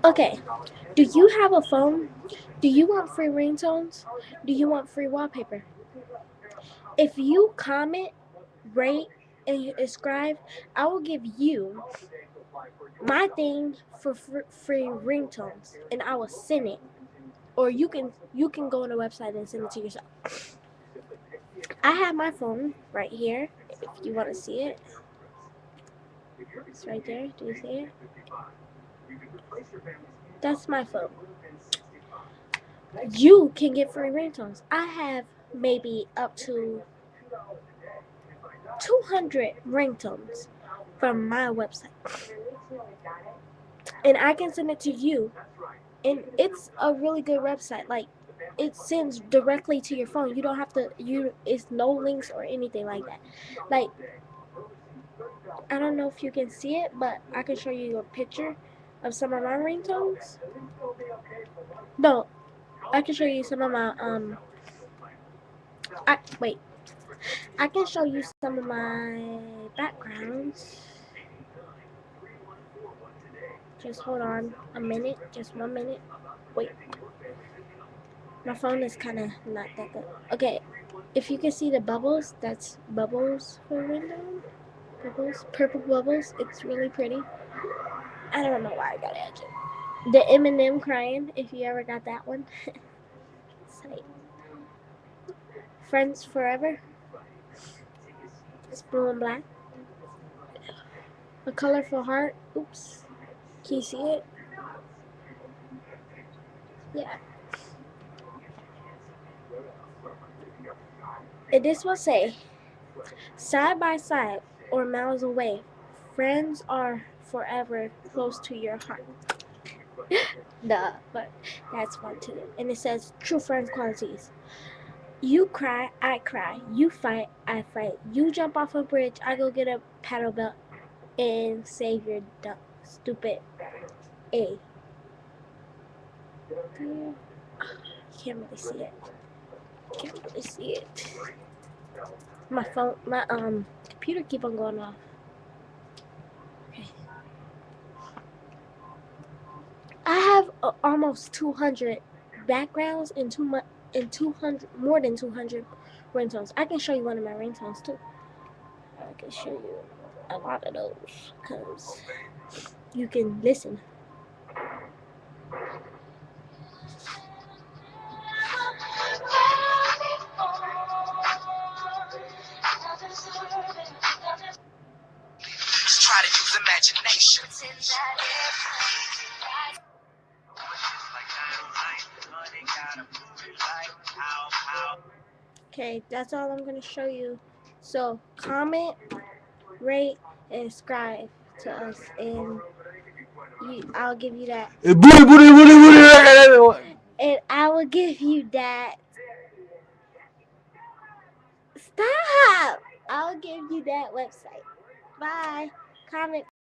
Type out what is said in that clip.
Okay, do you have a phone? Do you want free ringtones? Do you want free wallpaper? If you comment, rate, and subscribe, I will give you my thing for free ringtones, and I will send it. Or you can go on the website and send it to yourself. I have my phone right here. If you want to see it, it's right there. Do you see it? That's my phone. You can get free ringtones. I have maybe up to 200 ringtones from my website, and I can send it to you. And it's a really good website. Like, it sends directly to your phone. You don't have to. It's no links or anything like that. Like, I don't know if you can see it, but I can show you a picture of some of my ringtones. No, I can show you some of my wait. I can show you some of my backgrounds. Just hold on a minute. Just 1 minute. Wait. My phone is kind of not that good. Okay. If you can see the bubbles, that's bubbles for window. Bubbles. Purple bubbles. It's really pretty. I don't know why I got it. The Eminem crying, if you ever got that one. It's like Friends Forever. It's blue and black. A colorful heart. Oops. Can you see it? Yeah. And this will say, side by side or miles away, friends are forever close to your heart. Duh, but that's fun too. And it says true friends qualities. You cry, I cry. You fight, I fight. You jump off a bridge, I go get a paddle belt and save your dumb, stupid A. You can't really see it. Can't really see it. My phone, my computer keep on going off. Okay. I have almost 200 backgrounds and 200 more than 200 ringtones. I can show you one of my ringtones too. I can show you a lot of those because you can listen. Just try to use imagination. Okay, that's all I'm gonna show you. So comment, rate, and subscribe to us, and I'll give you that. And I will give you that. Stop! I'll give you that website. Bye. Comment.